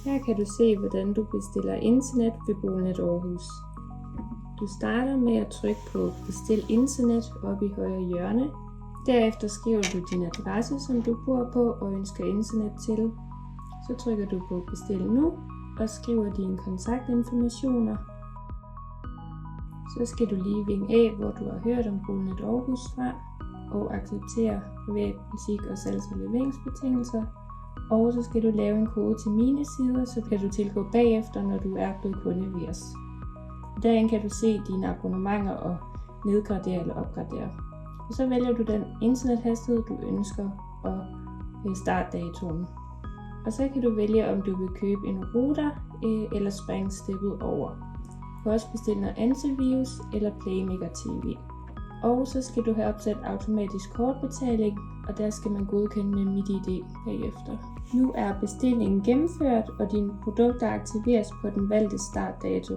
Her kan du se, hvordan du bestiller internet ved Bonet Aarhus. Du starter med at trykke på Bestil internet oppe i højre hjørne. Derefter skriver du din adresse, som du bor på og ønsker internet til. Så trykker du på Bestil nu og skriver dine kontaktinformationer. Så skal du lige vinge af, hvor du har hørt om Bonet Aarhus fra, og acceptere privat musik og salgs- og leveringsbetingelser. Og så skal du lave en kode til mine sider, så kan du tilgå bagefter, når du er blevet kunde ved os. Derinde kan du se dine abonnementer og nedgradere eller opgradere. Og så vælger du den internethastighed, du ønsker, og startdatoen. Og så kan du vælge, om du vil købe en router eller springe steppet over. Du kan også bestille noget antivirus eller Playmaker TV. Og så skal du have opsat automatisk kortbetaling, og der skal man godkende med MitID bagefter. Nu er bestillingen gennemført, og dine produkter aktiveres på den valgte startdato.